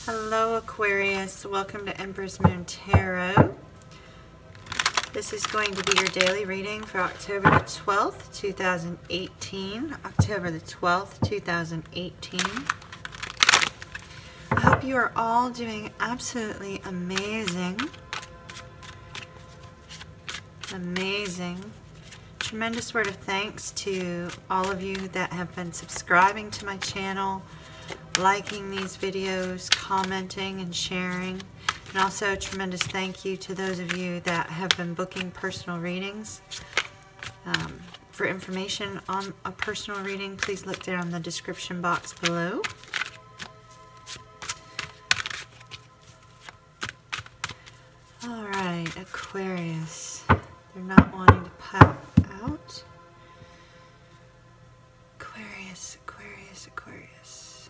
Hello Aquarius, welcome to Empress Moon Tarot. This is going to be your daily reading for October the 12th, 2018. October the 12th, 2018. I hope you are all doing absolutely amazing. Amazing. Tremendous word of thanks to all of you that have been subscribing to my channel, liking these videos, commenting and sharing. And also a tremendous thank you to those of you that have been booking personal readings. For information on a personal reading, please look down in the description box below. Alright, Aquarius. They're not wanting to pop out. Aquarius, Aquarius, Aquarius.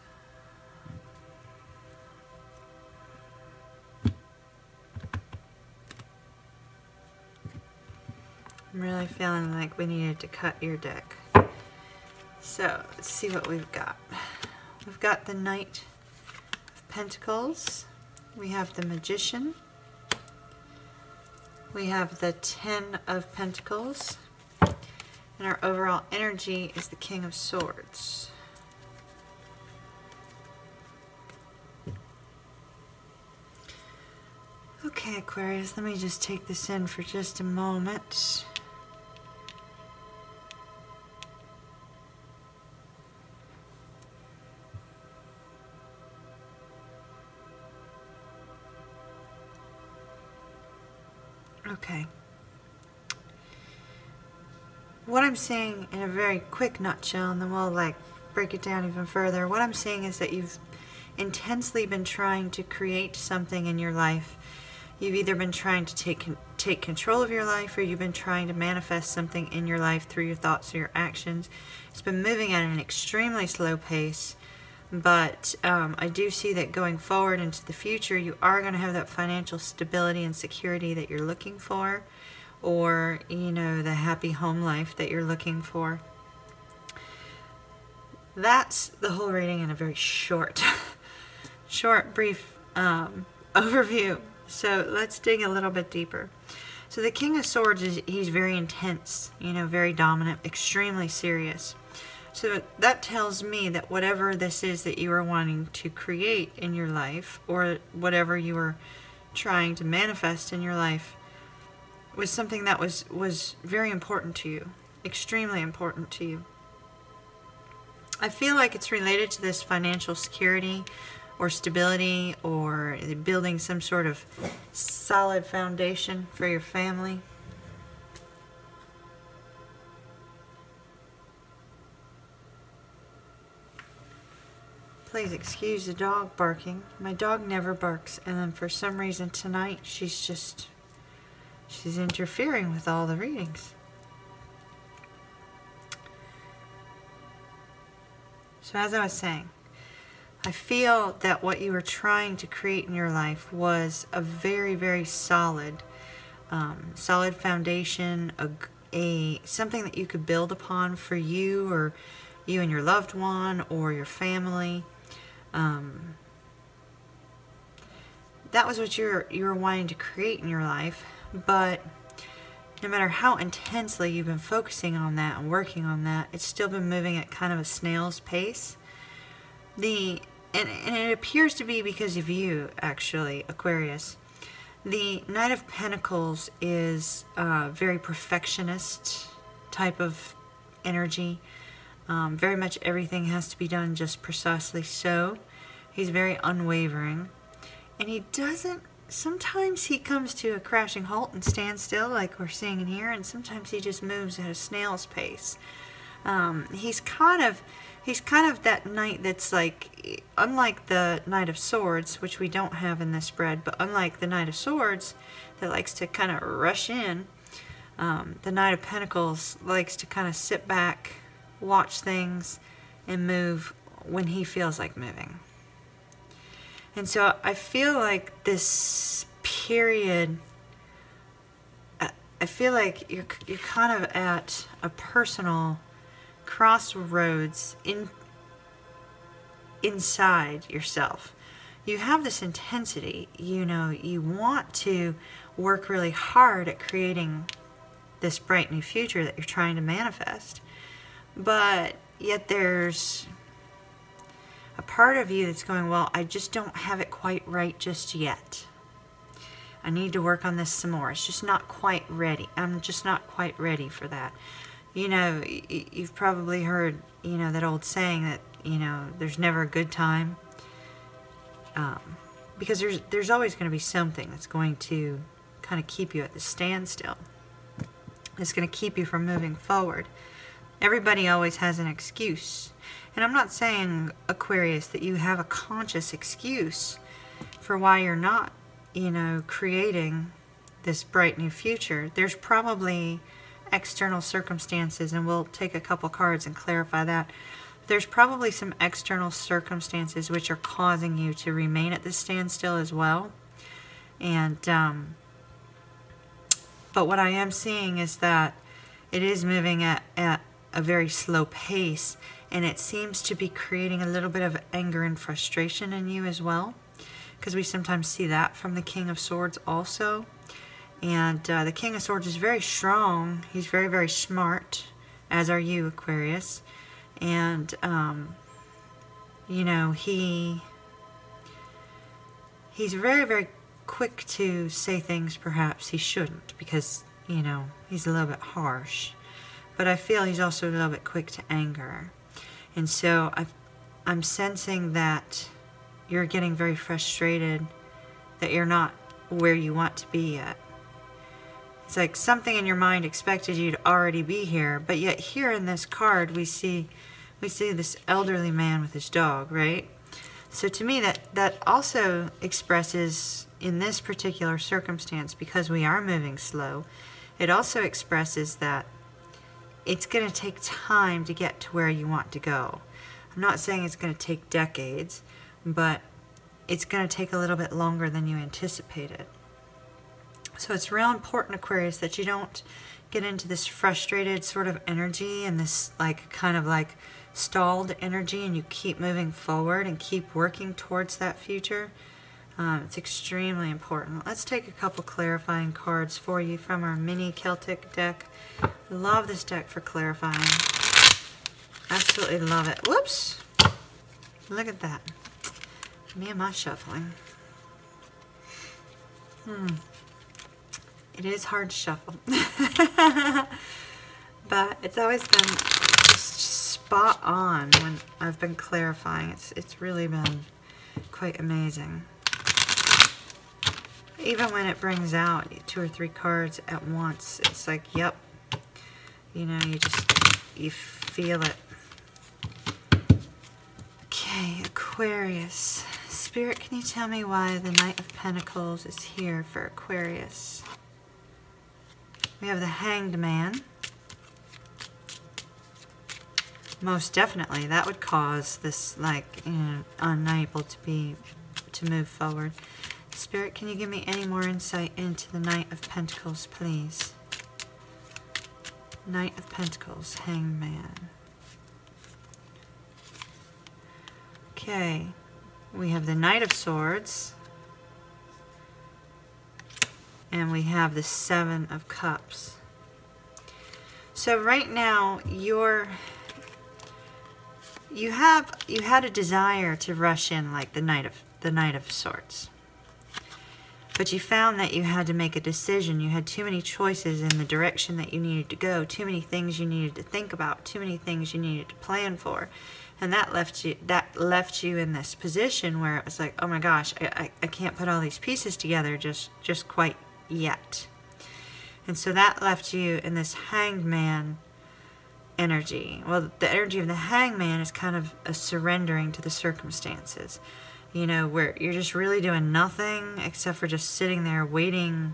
I'm really feeling like we needed to cut your deck. So, let's see what we've got. We've got the Knight of Pentacles. We have the Magician. We have the Ten of Pentacles. And our overall energy is the King of Swords. Okay, Aquarius, let me just take this in for just a moment. Okay. What I'm saying in a very quick nutshell, and then we'll break it down even further. What I'm saying is that you've intensely been trying to create something in your life. You've either been trying to take control of your life, or you've been trying to manifest something in your life through your thoughts or your actions. It's been moving at an extremely slow pace, but I do see that going forward into the future, you are going to have that financial stability and security that you're looking for, or, you know, the happy home life that you're looking for. That's the whole reading in a very short, brief overview. So let's dig a little bit deeper. So the King of Swords, he's very intense, you know, very dominant, extremely serious. So that tells me that whatever this is that you are wanting to create in your life, or whatever you are trying to manifest in your life, was something that was very important to you, extremely important to you. I feel like it's related to this financial security or stability, or building some sort of solid foundation for your family. Please excuse the dog barking. My dog never barks, and then for some reason tonight she's interfering with all the readings. So as I was saying, I feel that what you were trying to create in your life was a very, very solid, solid foundation, something that you could build upon for you, or you and your loved one, or your family. That was what you were wanting to create in your life, but no matter how intensely you've been focusing on that and working on that, it's still been moving at kind of a snail's pace. And it appears to be because of you, actually, Aquarius. The Knight of Pentacles is a very perfectionist type of energy. Very much everything has to be done just precisely so. He's very unwavering. And he doesn't, sometimes he comes to a crashing halt and stands still like we're seeing in here, and sometimes he just moves at a snail's pace. He's kind of that knight that's like, unlike the Knight of Swords, which we don't have in this spread, but unlike the Knight of Swords that likes to kind of rush in, the Knight of Pentacles likes to kind of sit back, watch things, and move when he feels like moving. And so I feel like this period, I feel like you're kind of at a personal crossroads inside yourself. you have this intensity. You know, you want to work really hard at creating this bright new future that you're trying to manifest. But yet there's a part of you that's going, well, I just don't have it quite right just yet. I need to work on this some more. It's just not quite ready. I'm just not quite ready for that. You know, you've probably heard, you know, that old saying that, you know, there's never a good time. Because there's always going to be something that's going to kind of keep you at the standstill. It's going to keep you from moving forward. Everybody always has an excuse. And I'm not saying, Aquarius, that you have a conscious excuse for why you're not, you know, creating this bright new future. There's probably external circumstances, and we'll take a couple cards and clarify that. There's probably some external circumstances which are causing you to remain at this standstill as well. And but what I am seeing is that it is moving at a very slow pace, and it seems to be creating a little bit of anger and frustration in you as well, because we sometimes see that from the King of Swords also. And the King of Swords is very strong. He's very, very smart, as are you, Aquarius. And, you know, he's very, very quick to say things perhaps he shouldn't, because, you know, he's a little bit harsh. But I feel he's also a little bit quick to anger. And so I'm sensing that you're getting very frustrated that you're not where you want to be yet. It's like something in your mind expected you to already be here, but yet here in this card we see this elderly man with his dog, right? So to me that also expresses, in this particular circumstance, because we are moving slow, it also expresses that it's going to take time to get to where you want to go. I'm not saying it's going to take decades, but it's going to take a little bit longer than you anticipated. So it's real important, Aquarius, that you don't get into this frustrated sort of energy and this like kind of like stalled energy, and you keep moving forward and keep working towards that future. It's extremely important. Let's take a couple clarifying cards for you from our mini Celtic deck. Love this deck for clarifying. Absolutely love it. Whoops! Look at that. Me and my shuffling. It is hard to shuffle. But it's always been spot on when I've been clarifying. It's really been quite amazing. Even when it brings out 2 or 3 cards at once, it's like, yep. You know, you feel it. Okay, Aquarius. Spirit, can you tell me why the Knight of Pentacles is here for Aquarius? We have the Hanged Man. Most definitely, that would cause this, like, you know, unable to move forward. Spirit, can you give me any more insight into the Knight of Pentacles, please? Knight of Pentacles, Hanged Man. Okay, we have the Knight of Swords. And we have the 7 of Cups. So right now, you had a desire to rush in like the Knight of Swords. But you found that you had to make a decision. You had too many choices in the direction that you needed to go, too many things you needed to think about, too many things you needed to plan for. And that left you in this position where it was like, oh my gosh, I can't put all these pieces together just quite yet. And so that left you in this Hanged Man energy. Well, the energy of the Hanged Man is kind of a surrendering to the circumstances. You know, where you're just really doing nothing except for just sitting there waiting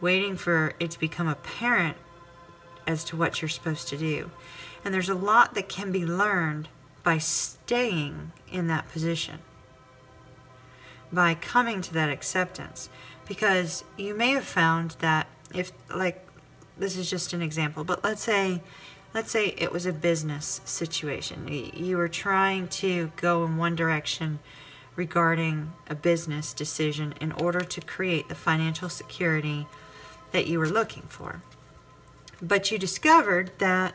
for it to become apparent as to what you're supposed to do. And there's a lot that can be learned by staying in that position, by coming to that acceptance. Because you may have found that if, like, this is just an example, but let's say it was a business situation. You were trying to go in one direction regarding a business decision in order to create the financial security that you were looking for. But you discovered that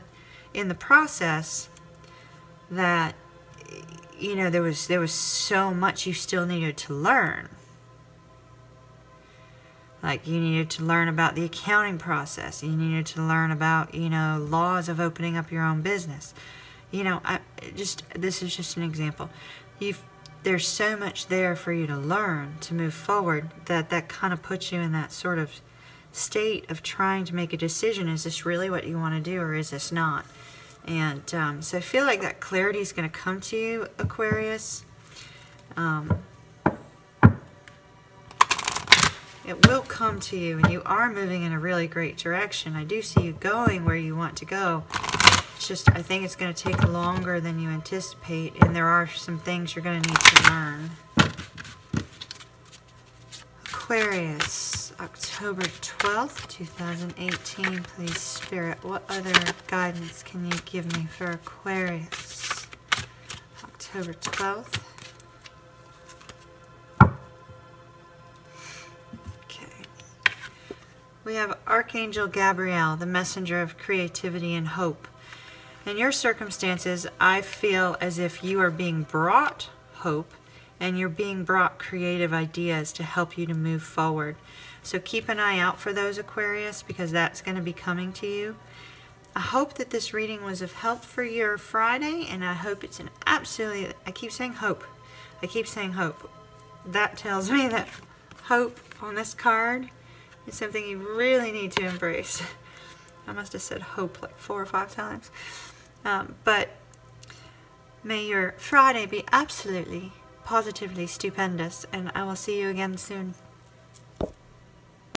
in the process that, you know, there was so much you still needed to learn. Like, you needed to learn about the accounting process. You needed to learn about, you know, laws of opening up your own business. You know, this is just an example. There's so much there for you to learn to move forward that kind of puts you in that sort of state of trying to make a decision. Is this really what you want to do, or is this not? And so I feel like that clarity is going to come to you, Aquarius. It will come to you, and you are moving in a really great direction. I do see you going where you want to go. It's just, I think it's going to take longer than you anticipate, and there are some things you're going to need to learn. Aquarius, October 12th, 2018. Please, Spirit, what other guidance can you give me for Aquarius? October 12th. We have Archangel Gabriel, the messenger of creativity and hope. In your circumstances, I feel as if you are being brought hope and you're being brought creative ideas to help you to move forward. So keep an eye out for those, Aquarius, because that's going to be coming to you. I hope that this reading was of help for your Friday, and I hope it's an absolutely, I keep saying hope. I keep saying hope. That tells me that hope on this card is something you really need to embrace. I must have said hope like 4 or 5 times. But may your Friday be absolutely, positively stupendous, and I will see you again soon.